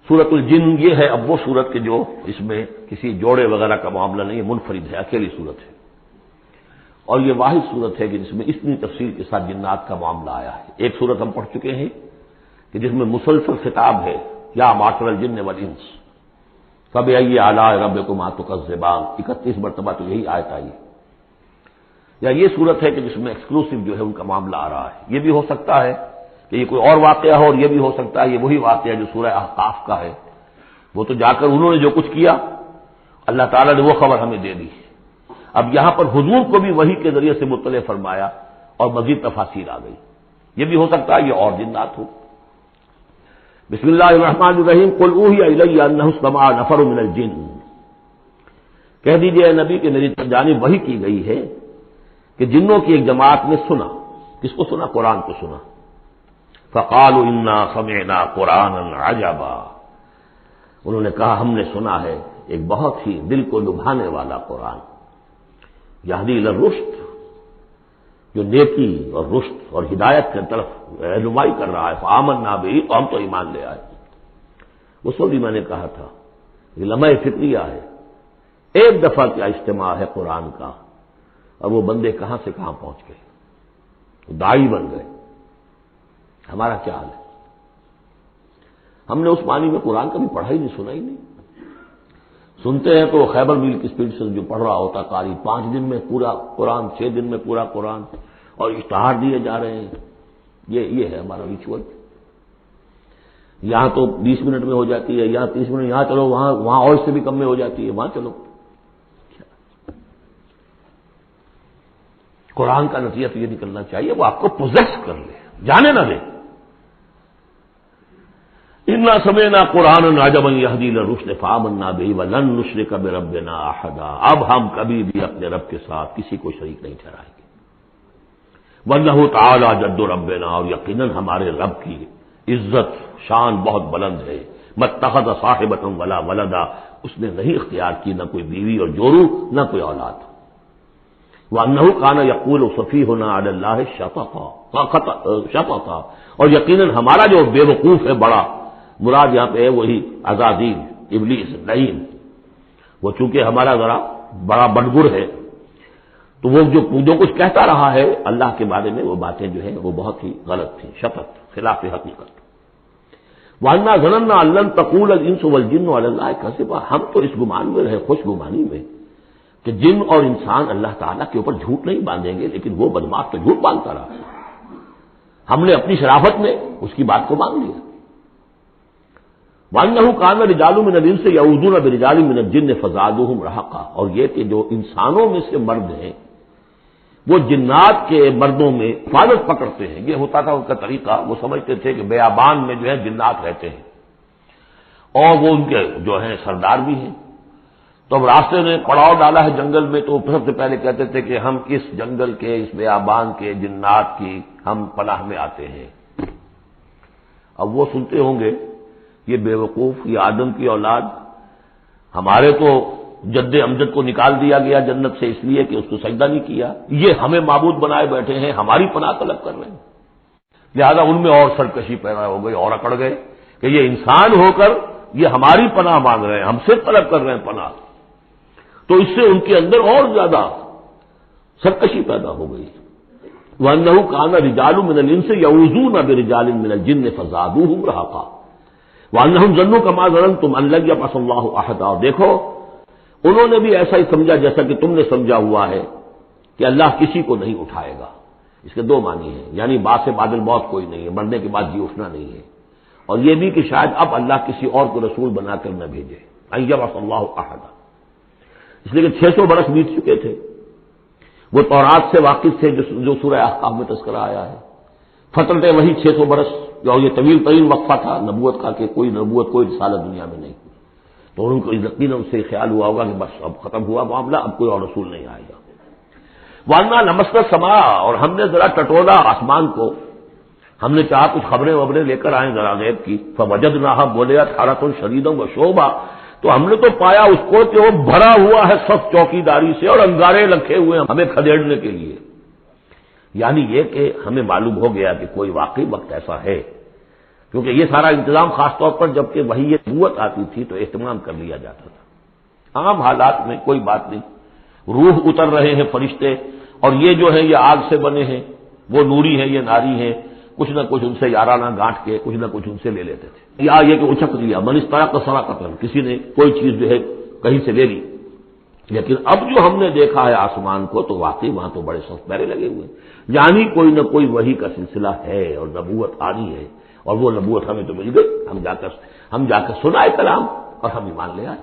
سورۃ الجن یہ ہے اب وہ سورت کہ جو اس میں کسی جوڑے وغیرہ کا معاملہ نہیں ہے، منفرد ہے، اکیلی سورت ہے، اور یہ واحد سورت ہے کہ جس میں اتنی تفصیل کے ساتھ جنات کا معاملہ آیا ہے۔ ایک سورت ہم پڑھ چکے ہیں کہ جس میں مسلسل خطاب ہے، یا معاشر الجن والانس فبأي آلاء ربكما تكذبان، 31 مرتبہ تو یہی آیت آئی۔ یا یہ صورت ہے کہ جس میں ایکسکلوسیو جو ہے ان کا معاملہ آ رہا ہے۔ یہ بھی ہو سکتا ہے کہ یہ کوئی اور واقعہ ہو، اور یہ بھی ہو سکتا ہے یہ وہی واقعہ جو سورہ احقاف کا ہے، وہ تو جا کر انہوں نے جو کچھ کیا اللہ تعالیٰ نے وہ خبر ہمیں دے دی۔ اب یہاں پر حضور کو بھی وحی کے ذریعے سے مطلع فرمایا اور مزید تفاصیل آ گئی۔ یہ بھی ہو سکتا ہے یہ اور جنات ہو۔ بسم اللہ الرحمن الرحیم قل اوحی الی انہ استمع نفر من الجن، کہہ دیجئے اے نبی کہ میری جانب وحی کی گئی ہے کہ جنوں کی ایک جماعت نے سنا۔ کس کو سنا؟ قرآن کو سنا۔ فقالوا انا سمعنا قرآنا عجبا، انہوں نے کہا ہم نے سنا ہے ایک بہت ہی دل کو لبھانے والا قرآن، یہدی الی الرشد، جو نیکی اور رشد اور ہدایت کی طرف رہنمائی کر رہا ہے۔ فآمنا بہ، تو ہم تو ایمان لے آئے۔ اس وقت بھی میں نے کہا تھا یہ لمحہ فکریہ ہے، ایک دفعہ کیا اجتماع ہے قرآن کا، اور وہ بندے کہاں سے کہاں پہنچ گئے، داعی بن گئے۔ ہمارا کیا حال ہے؟ ہم نے اس معنی میں قرآن کبھی پڑھا ہی نہیں، سنا ہی نہیں۔ سنتے ہیں تو خیبر میل کی اسپیڈ سے جو پڑھ رہا ہوتا قاری، 5 دن میں پورا قرآن، 6 دن میں پورا قرآن، اور اشتہار دیے جا رہے ہیں۔ یہ ہے ہمارا ریچول۔ یہاں تو 20 منٹ میں ہو جاتی ہے، یہاں 30 منٹ، یہاں چلو، وہاں اور اس سے بھی کم میں ہو جاتی ہے، وہاں چلو۔ قرآن کا نتیجہ تو یہ نکلنا چاہیے وہ آپ کو پوزیس کر لے، جانے نہ دے۔ انا سمعنا قرآنا عجبا یہدی الی الرشد فآمنا بہ ولن نشرک بربنا احدا، اب ہم کبھی بھی اپنے رب کے ساتھ کسی کو شریک نہیں ٹھہرائیں گے۔ وانہ تعالی جد ربنا، اور یقیناً ہمارے رب کی عزت شان بہت بلند ہے۔ ماتخذ صاحبۃ ولا ولدا، اس نے نہیں اختیار کی نہ کوئی بیوی اور جورو، نہ کوئی اولاد۔ وانہ کان یقول سفیہنا علی اللہ شططا، اور یقیناً ہمارا جو بے وقوف ہے بڑا، مراد یہاں پہ ہے وہی عزازیل، ابلیس، لعین، وہ چونکہ ہمارا ذرا بڑا بڑگر ہے، تو وہ جو کچھ کہتا رہا ہے اللہ کے بارے میں، وہ باتیں جو ہیں وہ بہت ہی غلط تھیں، شطط، خلاف حقیقت۔ وَأَنَّا ظَنَنَّا أَن لَّن تَقُولَ الْإِنسُ وَالْجِنُّ عَلَى اللَّهِ كَذِبًا، ہم تو اس گمان میں رہے، خوش گمانی میں، کہ جن اور انسان اللہ تعالیٰ کے اوپر جھوٹ نہیں باندھیں گے، لیکن وہ بدماش تو جھوٹ باندھتا رہا۔ ہم نے اپنی شرافت میں اس کی بات کو مان لیا۔ وَأَنَّهُ كَانَ رِجَالٌ مِّنَ الْإِنسِ يَعُوذُونَ بِرِجَالٍ مِّنَ الْجِنِّ فَزَادُوهُمْ رَهَقًا، اور یہ کہ جو انسانوں میں سے مرد ہیں وہ جنات کے مردوں میں حفاظت پکڑتے ہیں۔ یہ ہوتا تھا ان کا طریقہ، وہ سمجھتے تھے کہ بیابان میں جو ہے جنات رہتے ہیں اور وہ ان کے جو ہیں سردار بھی ہیں، تو اب راستے نے پڑاؤ ڈالا ہے جنگل میں، تو سب سے پہلے کہتے تھے کہ ہم اس جنگل کے، اس بیابان کے جنات کی ہم پناہ میں آتے ہیں۔ اب وہ سنتے ہوں گے یہ بے وقوف، یہ آدم کی اولاد، ہمارے تو جد امجد کو نکال دیا گیا جنت سے اس لیے کہ اس کو سجدہ نہیں کیا، یہ ہمیں معبود بنائے بیٹھے ہیں، ہماری پناہ طلب کر رہے ہیں۔ لہذا ان میں اور سرکشی پیدا ہو گئی اور اکڑ گئے کہ یہ انسان ہو کر یہ ہماری پناہ مانگ رہے ہیں، ہم سے طلب کر رہے ہیں پناہ، تو اس سے ان کے اندر اور زیادہ سرکشی پیدا ہو گئی۔ وَأَنَّهُ كَانَ رِجَالٌ مِّنَ الْإِنسِ يَعُوذُونَ بِرِجَالٍ مِّنَ الْجِنِّ فَزَادُوهُمْ رَهَقًا وَأَنَّهُمْ ظَنُّوا كَمَا ظَنَنتُمْ أَن لَّن يَبْعَثَ اللَّهُ أَحَدًا، اور دیکھو انہوں نے بھی ایسا ہی سمجھا جیسا کہ تم نے سمجھا ہوا ہے کہ اللہ کسی کو نہیں اٹھائے گا۔ اس کے 2 معنی ہیں، یعنی بعد سے بعد الموت کوئی نہیں ہے، مرنے کے بعد جی اٹھنا نہیں ہے، اور یہ بھی کہ شاید اب اللہ کسی اور کو رسول بنا کر نہ بھیجے، أن يبعث الله أحدا، اس لیے کہ 600 برس بیت چکے تھے، وہ تورات سے واقف تھے جو سورہ احقاف میں تذکرہ آیا ہے، فترت وہی 600 برس، اور یہ طویل ترین وقفہ تھا نبوت کا کہ کوئی نبوت کوئی رسالت دنیا میں نہیں، تو ان کو یقیناً اس سے خیال ہوا ہوگا کہ بس اب ختم ہوا معاملہ، اب کوئی اور رسول نہیں آئے گا۔ وَأَنَّا لَمَسْنَا السَّمَاءَ، اور ہم نے ذرا ٹٹولا آسمان کو، ہم نے چاہا کچھ خبریں وبریں لے کر آئیں ذرا غیب کی، فَوَجَدْنَاهَا مُلِئَتْ حَرَسًا شَدِيدًا وَشُعُبًا، تو ہم نے تو پایا اس کو کہ وہ بھرا ہوا ہے سخت چوکیداری سے اور انگارے رکھے ہوئے ہیں ہمیں کھدیڑنے کے لیے، یعنی یہ کہ ہمیں معلوم ہو گیا کہ کوئی واقعی وقت ایسا ہے کیونکہ یہ سارا انتظام خاص طور پر جب کہ وحی نبوت آتی تھی تو اہتمام کر لیا جاتا تھا. عام حالات میں کوئی بات نہیں، روح اتر رہے ہیں فرشتے، اور یہ جو ہے یہ آگ سے بنے ہیں، وہ نوری ہیں، یہ ناری ہیں، کچھ نہ کچھ ان سے یارانہ گانٹ کے کچھ نہ کچھ ان سے لے لیتے تھے. یا یہ کہ اچک لیا، من استرق سرقۃ، کسی نے کوئی چیز جو ہے کہیں سے لے لی. لیکن اب جو ہم نے دیکھا ہے آسمان کو تو واقعی وہاں تو بڑے سخت پہرے لگے ہوئے ہیں، یعنی کوئی نہ کوئی وحی کا سلسلہ ہے اور نبوت آنی ہے، اور وہ نبوت ہمیں تو مل گئی. ہم جا کر سنائے کلام اور ہم ایمان لے آئے.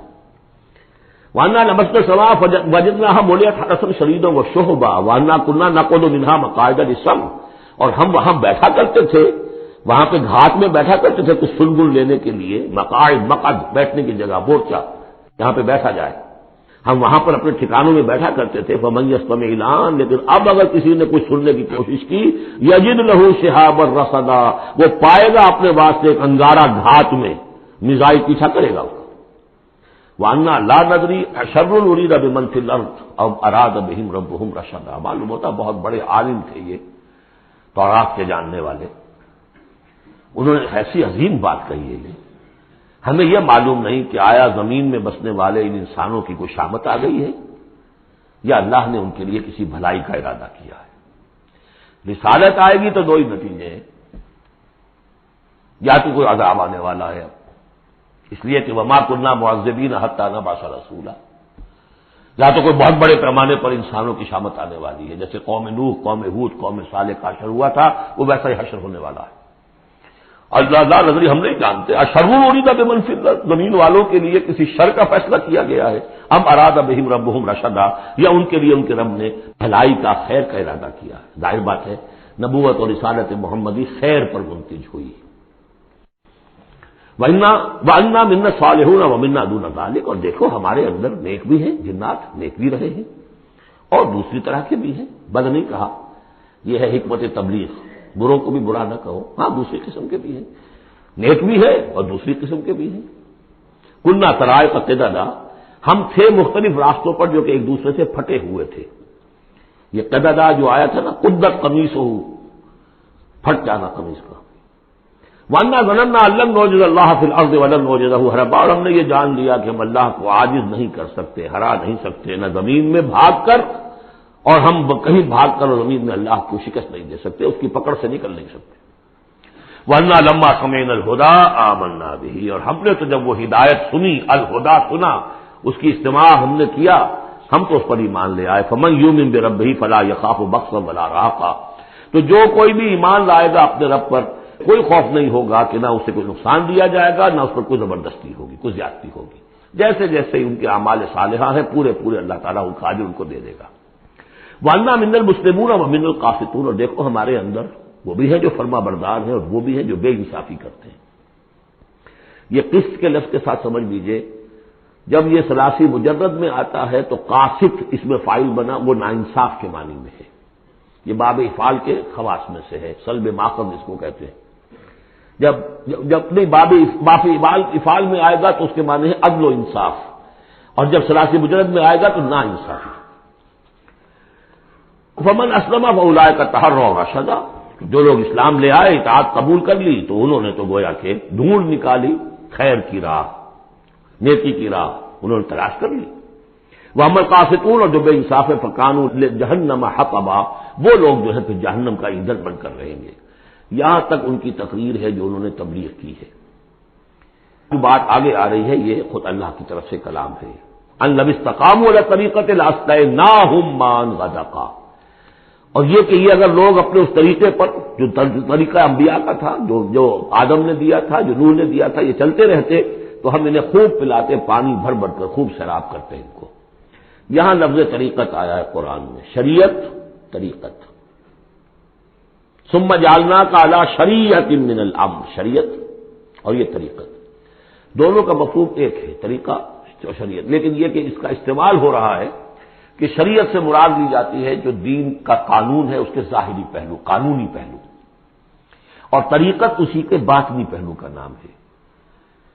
وانا لمسنا سما وجدناها ملئت حرسا شدیدا وشهبا وانا كنا نقعد منها مقاعد للسمع، اور ہم وہاں بیٹھا کرتے تھے، وہاں پہ گھاٹ میں بیٹھا کرتے تھے کچھ سنگل لینے کے لیے. مقعد بیٹھنے کی جگہ، مورچہ جہاں پہ بیٹھا جائے، ہم وہاں پر اپنے ٹھکانوں میں بیٹھا کرتے تھے. فمن يستمع الان، لیکن اب اگر کسی نے کچھ سننے کی کوشش کی، یجد له شهابا رصدا، وہ پائے گا اپنے واسطے ایک انگارہ گھات میں، میزائل پیچھا کرے گا. وَأَنَّا لَا نَدْرِي أَشَرٌّ أُرِيدَ بِمَنْ فِي الْأَرْضِ أَوْ أَرَادَ بِهِمْ رَبُّهُمْ رَشَدًا. معلوم ہوتا بہت بڑے عالم تھے یہ تورات کے جاننے والے، انہوں نے ایسی عظیم بات کہی ہے. یہ ہمیں یہ معلوم نہیں کہ آیا زمین میں بسنے والے ان انسانوں کی کوئی شامت آ گئی ہے یا اللہ نے ان کے لیے کسی بھلائی کا ارادہ کیا ہے. رسالت آئے گی تو دو ہی نتیجے ہیں، یا تو کوئی عذاب آنے والا ہے اب، اس لیے کہ وما كنا معذبین حتی نبعث رسولا، یا تو کوئی بہت بڑے پیمانے پر انسانوں کی شامت آنے والی ہے، جیسے قوم نوح، قوم ہود، قوم صالح کا حشر ہوا تھا، وہ ویسا ہی حشر ہونے والا ہے. اللہ لا نظری، ہم نہیں جانتے. اشر ارید بمن فی الارض، زمین والوں کے لیے کسی شر کا فیصلہ کیا گیا ہے، ام اراد بہم ربہم رشدا، یا ان کے لیے ان کے رب نے بھلائی کا، خیر کا ارادہ کیا. ظاہر بات ہے نبوت اور رسالت محمدی خیر پر منتج ہوئی. وَأَنَّا مِنَّا الصَّالِحُونَ وَمِنَّا دُونَ ذَلِكَ، اور دیکھو ہمارے اندر نیک بھی ہیں، جنات نیک بھی رہے ہیں اور دوسری طرح کے بھی ہیں. بد نہیں کہا، یہ ہے حکمت تبلیغ، بروں کو بھی برا نہ کہو. ہاں دوسری قسم کے بھی ہیں، نیک بھی ہے اور دوسری قسم کے بھی ہیں. كُنَّا طَرَائِقَ قِدَدًا، ہم تھے مختلف راستوں پر جو کہ ایک دوسرے سے پھٹے ہوئے تھے. یہ قددا جو آیا تھا نا، قدت قمیصہ، پھٹ جانا قمیص کا. وَأَنَّا ظَنَنَّا أَن لَّن نُعْجِزَ اللَّهَ فِي الْأَرْضِ وَلَن نُعْجِزَهُ هَرَبًا، اور ہم نے یہ جان لیا کہ ہم اللہ کو عاجز نہیں کر سکتے، ہرا نہیں سکتے، نہ زمین میں بھاگ کر، اور ہم کہیں بھاگ کر زمین میں اللہ کو شکست نہیں دے سکتے، اس کی پکڑ سے نکل نہیں سکتے. وَأَنَّا لَمَّا سَمِعْنَا الْهُدَىٰ آمَنَّا بِهِ، اور ہم نے تو جب وہ ہدایت سنی، الہدا سنا، اس کی استماع ہم نے کیا، ہم تو اس پر ایمان لے آئے. فَمَن يُؤْمِن بِرَبِّهِ فَلَا يَخَافُ بَخْسًا وَلَا رَهَقًا، تو جو کوئی بھی ایمان لائے گا اپنے رب پر، کوئی خوف نہیں ہوگا کہ نہ اسے کوئی نقصان دیا جائے گا، نہ اس پر کوئی زبردستی ہوگی، کوئی زیادتی ہوگی. جیسے جیسے ان کے اعمال صالحہ ہیں پورے پورے اللہ تعالیٰ ان کا اجر ان کو دے دے گا. وَأَنَّا مِنَّا الْمُسْلِمُونَ وَمِنَّا الْقَاسِطُونَ، اور دیکھو ہمارے اندر وہ بھی ہیں جو فرما بردار ہیں اور وہ بھی ہیں جو بے انصافی کرتے ہیں. یہ قسط کے لفظ کے ساتھ سمجھ لیجئے، جب یہ ثلاثی مجرد میں آتا ہے تو قاسط اس میں فاعل بنا، وہ ناانصاف کے معنی میں ہے. یہ باب افعال کے خواص میں سے ہے، سلب ماخذ اس کو کہتے ہیں. جب نہیں باب افعال میں آئے گا تو اس کے معنی ہے عدل و انصاف، اور جب ثلاثی مجرد میں آئے گا تو نا انصافی. فمن اسلم فاولئک تحروا رشدا، جو لوگ اسلام لے آئے، اطاعت قبول کر لی، تو انہوں نے تو گویا کہ ڈھونڈ نکالی خیر کی راہ، نیکی کی راہ انہوں نے تلاش کر لی. وَأَمَّا الْقَاسِطُونَ، اور جو بے انصاف فَكَانُوا لِجَهَنَّمَ حَطَبًا، وہ لوگ جو ہے پھر جہنم کا ایندھن بن کر رہیں گے. یہاں تک ان کی تقریر ہے جو انہوں نے تبلیغ کی ہے. جو بات آگے آ رہی ہے یہ خود اللہ کی طرف سے کلام ہے. أَن لَوِ اسْتَقَامُوا عَلَى الطَّرِيقَةِ لَأَسْقَيْنَاهُم مَّاءً غَدَقًا، اور یہ کہ یہ اگر لوگ اپنے اس طریقے پر جو طریقہ انبیاء کا تھا، جو آدم نے دیا تھا، جو نوح نے دیا تھا، یہ چلتے رہتے تو ہم انہیں خوب پلاتے، پانی بھر بھر کر خوب سیراب کرتے ان کو. یہاں لفظ طریقت آیا ہے قرآن میں، شریعت، طریقت. ثم جعلناک علی شریعۃ من الامر، شریعت اور یہ طریقت دونوں کا مفہوم ایک ہے، طریقہ اور شریعت. لیکن یہ کہ اس کا استعمال ہو رہا ہے کہ شریعت سے مراد لی جاتی ہے جو دین کا قانون ہے، اس کے ظاہری پہلو، قانونی پہلو، اور طریقت اسی کے باطنی پہلو کا نام ہے.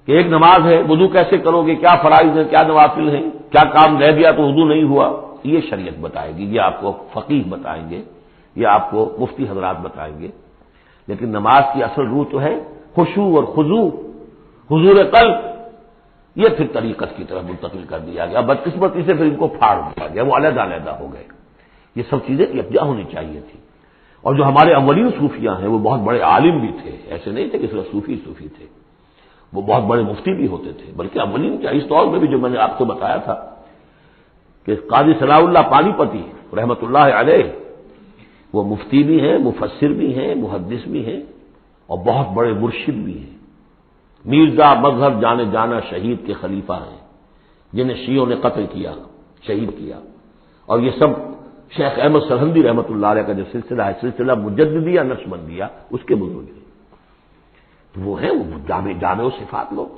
کہ ایک نماز ہے، وضو کیسے کرو گے، کیا فرائض ہیں، کیا نوافل ہیں، کیا کام رہ گیا تو وضو نہیں ہوا، یہ شریعت بتائے گی، یہ آپ کو فقیہ بتائیں گے، یہ آپ کو مفتی حضرات بتائیں گے. لیکن نماز کی اصل روح تو ہے خشوع اور خضوع، حضور قلب، یہ پھر طریقت کی طرف منتقل کر دیا گیا. بدقسمتی سے پھر ان کو پھاڑ دیا گیا، وہ علیحدہ علیحدہ ہو گئے. یہ سب چیزیں یکجا ہونی چاہیے تھی. اور جو ہمارے اولین صوفیاء ہیں وہ بہت بڑے عالم بھی تھے، ایسے نہیں تھے کہ صرف صوفی تھے، وہ بہت بڑے مفتی بھی ہوتے تھے. بلکہ اولین کیا، اس دور میں بھی جو میں نے آپ کو بتایا تھا کہ قاضی صلاح اللہ پانی پتی رحمۃ اللہ علیہ، وہ مفتی بھی ہیں، مفسر بھی ہیں، محدث بھی ہیں، اور بہت بڑے مرشد بھی ہیں. میرزا مظہر جانے جانا شہید کے خلیفہ ہیں، جنہیں شیعوں نے قتل کیا، شہید کیا. اور یہ سب شیخ احمد سرہندی رحمۃ اللہ علیہ کا جو سلسلہ ہے، سلسلہ مجددیہ نقشبندیہ، اس کے بزرگ ہیں. تو وہ ہیں وہ جامع و صفات لوگ.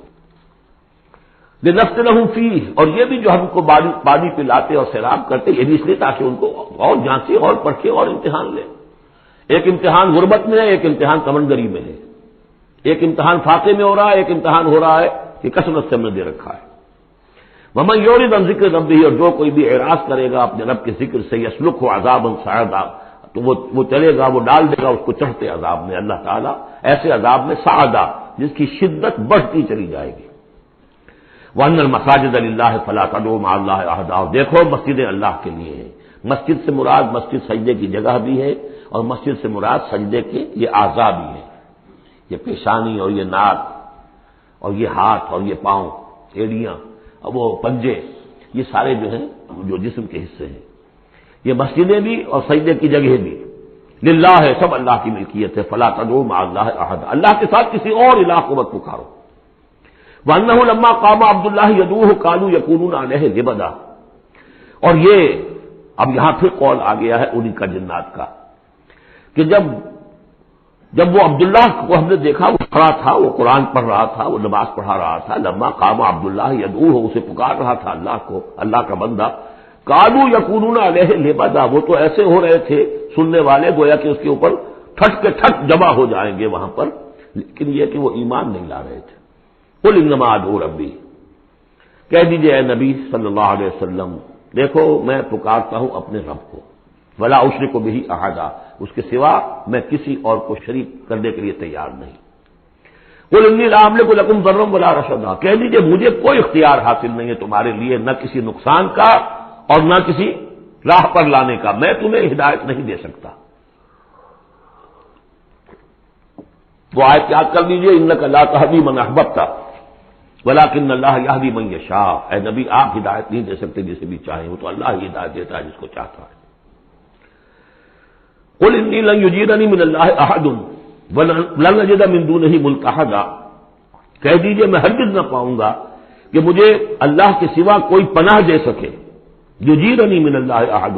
لنفتنہم فیہ، اور یہ بھی جو ہم کو پانی پلاتے اور سیراب کرتے، یہ بھی اس لیے تاکہ ان کو اور جانچے اور پرکھے اور امتحان لیں. ایک امتحان غربت میں ہے، ایک امتحان تمنگری میں ہے. ایک امتحان فاقے میں ہو رہا ہے، ایک امتحان ہو رہا ہے کہ کثرت سے ہم نے دے رکھا ہے. ومن یعرض عن ذکر ربہ، اور جو کوئی بھی اعراض کرے گا اپنے رب کے ذکر سے، یسلکہ عذابا صعدا، تو وہ چلے گا، وہ ڈال دے گا اس کو چڑھتے عذاب میں اللہ تعالیٰ، ایسے عذاب میں صعدا جس کی شدت بڑھتی چلی جائے گی. وان المساجد للہ فلا تدعوا مع اللہ احدا، اور دیکھو مسجدیں اللہ کے لیے ہیں. مسجد سے مراد مسجد سجدے کی جگہ بھی ہے، اور مسجد سے مراد سجدے کے یہ اعضاء بھی ہیں. یہ پیشانی اور یہ ناک اور یہ ہاتھ اور یہ پاؤں، ایڑیاں اور وہ پنجے، یہ سارے جو ہیں جو جسم کے حصے ہیں. یہ مسجدیں بھی اور سجدے کی جگہ بھی للہ ہے، سب اللہ کی ملکیت ہے. فلا تدعوا مع اللہ احد، اللہ کے ساتھ کسی اور الہ کو مت پکارو. وانہ لما قام عبداللہ یدعوہ قالوا یکونون علیہ لبدا، اور یہ اب یہاں پھر قول آ گیا ہے انہی کا جنات کا کہ جب وہ عبداللہ کو ہم نے دیکھا وہ کھڑا تھا، وہ قرآن پڑھ رہا تھا، وہ نماز پڑھا رہا تھا. لما قام عبداللہ یدعوہ، اسے پکار رہا تھا اللہ کو، اللہ کا بندہ. قالوا یکونون علیہ لبدا، وہ تو ایسے ہو رہے تھے سننے والے گویا کہ اس کے اوپر ٹھٹ کے ٹھٹ جمع ہو جائیں گے وہاں پر، لیکن یہ کہ وہ ایمان نہیں لا رہے تھے. قل انما ادعو ربی، کہہ دیجئے اے نبی صلی اللہ علیہ وسلم، دیکھو میں پکارتا ہوں اپنے رب کو، ولا اشرک بہ احدا، اس کے سوا میں کسی اور کو شریک کرنے کے لیے تیار نہیں. قل انی لا املک لکم ضرا ولا رشدا، کہہ دیجئے مجھے کوئی اختیار حاصل نہیں ہے تمہارے لیے، نہ کسی نقصان کا اور نہ کسی راہ پر لانے کا، میں تمہیں ہدایت نہیں دے سکتا. وہ آیت یاد کر لیجئے، انک لا تہدی من احببت ولکن اللہ یہدی من یشاء، اے نبی آپ ہدایت نہیں دے سکتے جسے بھی چاہیں، وہ تو اللہ ہی ہدایت دیتا ہے جس کو چاہتا ہے. قل انی لن یجیرنی من اللہ احد ولن اجد من دونہ ملتحدا، کہہ دیجئے میں ہرگز نہ پاؤں گا کہ مجھے اللہ کے سوا کوئی پناہ دے سکے. یجیرنی من اللہ احد،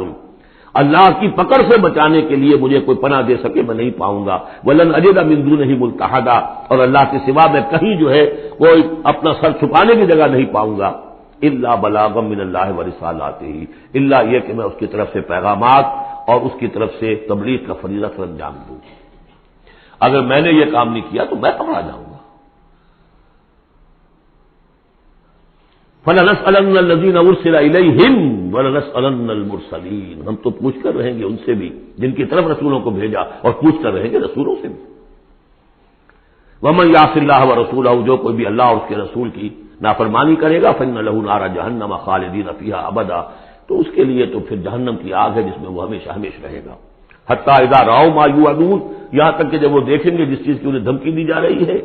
اللہ کی پکڑ سے بچانے کے لیے مجھے کوئی پناہ دے سکے میں نہیں پاؤں گا. ولن اجد من دونہ ملتحدا، اور اللہ کے سوا میں کہیں جو ہے کوئی اپنا سر چھپانے کی جگہ نہیں پاؤں گا. الا بلاغا من اللہ ورسالاتہ، الا یہ کہ میں اس کی طرف سے پیغامات اور اس کی طرف سے تبلیغ کا فریضہ سر انجام دوں. اگر میں نے یہ کام نہیں کیا تو میں پکڑا جاؤں گا. فَلَنَسْأَلَنَّ الَّذِينَ أُرْسِلَ إِلَيْهِمْ وَلَنَسْأَلَنَّ الْمُرْسَلِينَ، ہم تو پوچھ کر رہیں گے ان سے بھی جن کی طرف رسولوں کو بھیجا، اور پوچھ کر رہیں گے رسولوں سے بھی. وَمَن يَعْصِ اللَّهَ وَرَسُولَهُ، جو کوئی بھی اللہ اور اس کے رسول کی نافرمانی کرے گا، فَإِنَّ لَهُ نَارَ جَهَنَّمَ خَالِدِينَ فِيهَا أَبَدًا، تو اس کے لیے تو پھر جہنم کی آگ ہے جس میں وہ ہمیشہ ہمیشہ رہے گا. حتیٰ اذا رأوا ما یوعدون، یہاں تک کہ جب وہ دیکھیں گے جس چیز کی انہیں دھمکی دی جا رہی ہے،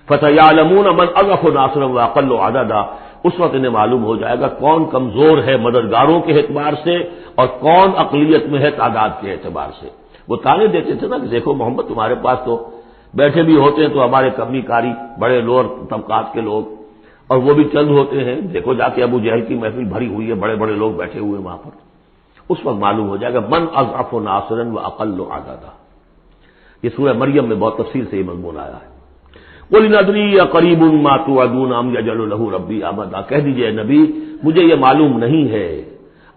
فَسَيَعْلَمُونَ مَنْ أَضْعَفُ نَاصِرًا وَأَقَلُّ عَدَدًا، اس وقت انہیں معلوم ہو جائے گا کون کمزور ہے مددگاروں کے اعتبار سے اور کون اقلیت میں ہے تعداد کے اعتبار سے. وہ تانے دیتے تھے نا کہ دیکھو محمد تمہارے پاس تو بیٹھے بھی ہوتے ہیں تو ہمارے کمی کاری بڑے لوور طبقات کے لوگ، اور وہ بھی چند ہوتے ہیں، دیکھو جا کے ابو جہل کی محفل بھری ہوئی ہے، بڑے بڑے لوگ بیٹھے ہوئے ہیں وہاں پر. اس وقت معلوم ہو جائے گا من اضعف ناصرا واقل عددا. یہ سورہ مریم میں بہت تفصیل سے یہ مضمون آیا ہے. قل ان ادری اقریب ما توعدون ام یجعل له ربی امدا، کہہ دیجئے نبی مجھے یہ معلوم نہیں ہے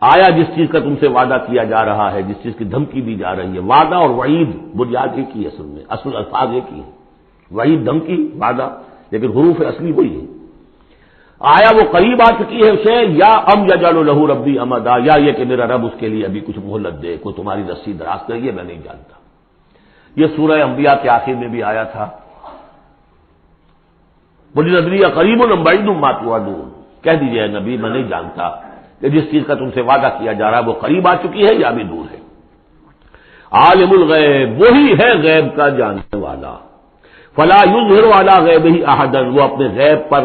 آیا جس چیز کا تم سے وعدہ کیا جا رہا ہے، جس چیز کی دھمکی دی جا رہی ہے. وعدہ اور وعید بنیاد ایک ہی اصل میں، اصل الفاظ ایک ہی ہیں، وعید دھمکی، وعدہ، لیکن حروف اصلی وہی ہے. آیا وہ قریب آ چکی ہے اسے، یا ام یجعل له ربی امدا، یا یہ کہ میرا رب اس کے لیے ابھی کچھ مہلت دے، کوئی تمہاری رسی دراز کرے، یہ میں نہیں جانتا. یہ سورہ انبیاء کے آخر میں بھی آیا تھا قل ادری قریب ام بعید ما توعدون، کہہ دیجیے اے نبی میں نہیں جانتا کہ جس چیز کا تم سے وعدہ کیا جا رہا ہے وہ قریب آ چکی ہے یا بھی دور ہے۔ عالم الغیب، وہی ہے غیب کا جاننے والا، فلا یظہر علی غیبہ احدا، وہ اپنے غیب پر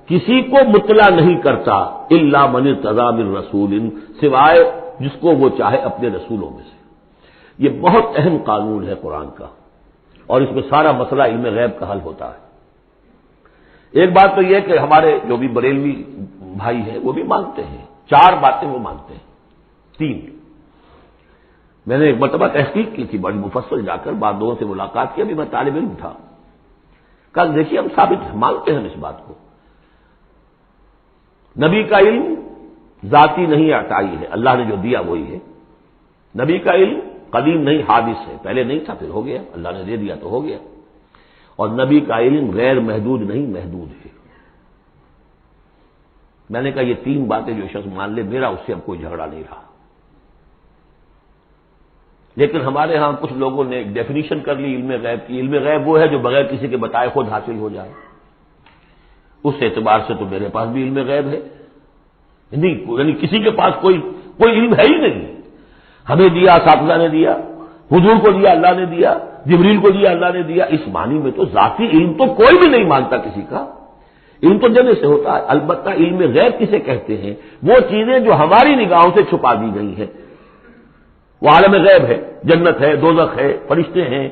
کسی کو مطلع نہیں کرتا، الا من ارتضی من رسول، سوائے جس کو وہ چاہے اپنے رسولوں میں سے۔ یہ بہت اہم قانون ہے قرآن کا، اور اس میں سارا مسئلہ علم غیب کا حل ہوتا ہے۔ ایک بات تو یہ کہ ہمارے جو بھی بریلوی بھائی ہیں وہ بھی مانتے ہیں، 4 باتیں وہ مانتے ہیں، 3۔ میں نے ایک مرتبہ تحقیق کی تھی بڑی مفصل، جا کر بعد لوگوں سے ملاقات کی، ابھی میں طالب علم تھا، کل دیکھیے ہم ثابت مانتے ہیں اس بات کو۔ نبی کا علم ذاتی نہیں عطائی ہے، اللہ نے جو دیا وہی ہے۔ نبی کا علم قدیم نہیں حادث ہے، پہلے نہیں تھا پھر ہو گیا، اللہ نے دے دیا تو ہو گیا۔ اور نبی کا علم غیر محدود نہیں محدود ہے۔ میں نے کہا یہ 3 باتیں جو شخص مان لے، میرا اس سے اب کوئی جھگڑا نہیں رہا۔ لیکن ہمارے ہاں کچھ لوگوں نے ایک ڈیفینیشن کر لی علم غیب کی، علم غیب وہ ہے جو بغیر کسی کے بتائے خود حاصل ہو جائے۔ اس اعتبار سے تو میرے پاس بھی علم غیب ہے نہیں، یعنی کسی کے پاس کوئی علم ہے ہی نہیں۔ ہمیں دیا اساتذہ نے دیا، حضور کو دیا اللہ نے دیا، جبریل کو دیا اللہ نے دیا، اس معنی میں تو ذاتی علم تو کوئی بھی نہیں مانتا کسی کا، علم تو جنے سے ہوتا ہے۔ البتہ علم غیب کسے کہتے ہیں؟ وہ چیزیں جو ہماری نگاہوں سے چھپا دی گئی ہیں، وہ عالم غیب ہے، جنت ہے، دوزخ ہے، فرشتے ہیں،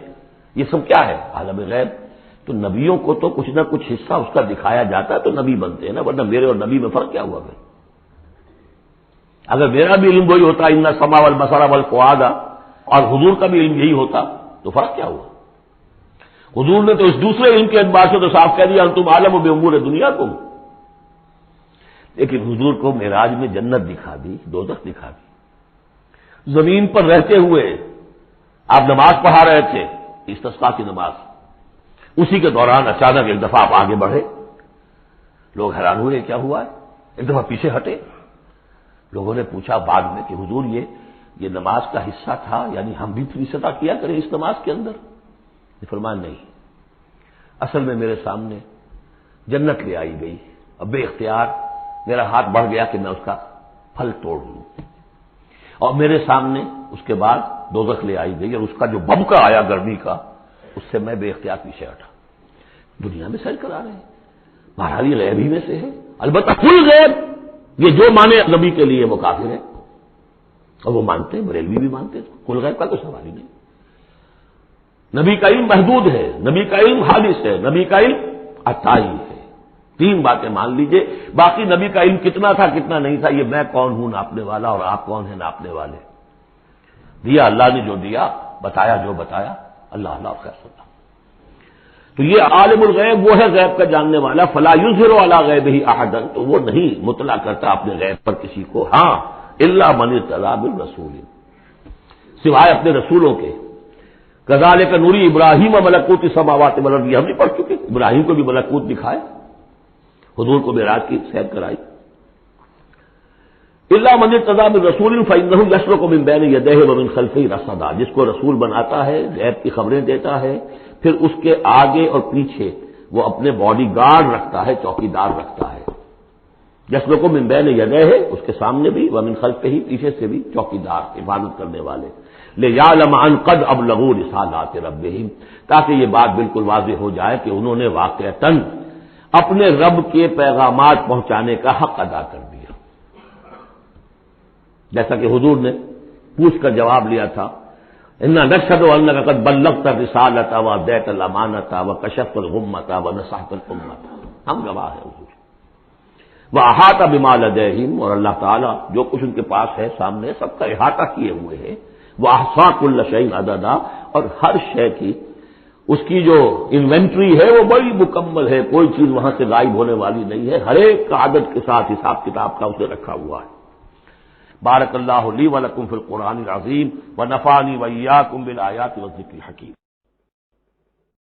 یہ سب کیا ہے؟ عالم غیب۔ تو نبیوں کو تو کچھ نہ کچھ حصہ اس کا دکھایا جاتا ہے تو نبی بنتے ہیں نا، ورنہ میرے اور نبی میں فرق کیا ہوا پھر؟ اگر میرا بھی علم وہی ہوتا ان السمع والبصر والفؤاد، اور حضور کا بھی علم یہی ہوتا تو فرق کیا ہوا؟ حضور نے تو اس دوسرے علم کے اعتبار سے تو صاف کہہ دیا انتم عالم بامور دنیاکم، لیکن حضور کو معراج میں جنت دکھا دی، دوزخ دکھا دی۔ زمین پر رہتے ہوئے آپ نماز پڑھا رہے تھے، استسقاء کی نماز، اسی کے دوران اچانک ایک دفعہ آپ آگے بڑھے، لوگ حیران ہوئے کیا ہوا ہے، ایک دفعہ پیچھے ہٹے۔ لوگوں نے پوچھا بعد میں کہ حضور یہ نماز کا حصہ تھا، یعنی ہم بھی فیصدہ کیا کریں اس نماز کے اندر؟ یہ فرمایا نہیں، اصل میں میرے سامنے جنت لے آئی گئی، اب بے اختیار میرا ہاتھ بڑھ گیا کہ میں اس کا پھل توڑ لوں، اور میرے سامنے اس کے بعد دوزخ لے آئی گئی، اور اس کا جو ببکا آیا گرمی کا، اس سے میں بے اختیار پیچھے ہٹا۔ دنیا میں سیر کرا رہے ہیں، بہرحال یہ غیب ہی میں سے ہے، البتہ کل غیب، یہ جو مانے نبی کے لیے وہ کافر ہے، اور وہ مانتے ہیں، بریلوی بھی مانتے ہیں، کل غیب کا تو سوال ہی نہیں۔ نبی کا علم محدود ہے، نبی کا علم حادث ہے، نبی کا علم عطائی ہے۔ 3 باتیں مان لیجئے، باقی نبی کا علم کتنا تھا کتنا نہیں تھا یہ میں کون ہوں ناپنے والا، اور آپ کون ہیں ناپنے والے؟ دیا اللہ نے جو دیا، بتایا جو بتایا، اللہ خیر سنا۔ تو یہ عالم الغیب وہ ہے غیب کا جاننے والا، فلا یظہر علی غیبہ احدا، تو وہ نہیں مطلع کرتا اپنے غیب پر کسی کو، ہاں الا من ارتضی من رسول، سوائے اپنے رسولوں کے۔ کذالک نوری ابراہیم ملکوت السماوات والارض، ہم نہیں پڑھ چکے؟ ابراہیم کو بھی ملکوت دکھائے، حضور کو معراج کی سیر کرائی۔ الا من ارتضی من رسول فانہ یسلک من بین یدیہ ومن خلفہ رصدا، جس کو رسول بناتا ہے، غیب کی خبریں دیتا ہے، پھر اس کے آگے اور پیچھے وہ اپنے باڈی گارڈ رکھتا ہے، چوکیدار رکھتا ہے۔ یسلک من بین یدیہ، اس کے سامنے بھی، ومن خلفہ، پیچھے سے بھی چوکیدار، حفاظت کرنے والے، لیعلم ان قد ابلغوا رسالات ربہم، تاکہ یہ بات بالکل واضح ہو جائے کہ انہوں نے واقعتاً اپنے رب کے پیغامات پہنچانے کا حق ادا کر دیا، جیسا کہ حضور نے پوچھ کر جواب لیا تھا، انا نشہد انک قد بلغت الرسالۃ وادیت الامانۃ وکشفت الغمۃ ونصحت الامۃ، ہم گواہ ہیں حضور۔ واحاط بما لدیہم، اور اللہ تعالیٰ جو کچھ ان کے پاس ہے سامنے سب کا احاطہ کیے ہوئے ہیں، واحصا کل شیء عددا، اور ہر شے کی اس کی جو انوینٹری ہے وہ بڑی مکمل ہے، کوئی چیز وہاں سے غائب ہونے والی نہیں ہے، ہر ایک کا عدد کے ساتھ حساب کتاب کا اسے رکھا ہوا ہے۔ بارک اللہ لی ولکم فی القرآن العظیم ونفعنی وإیاکم بالآیات والذکر الحکیم۔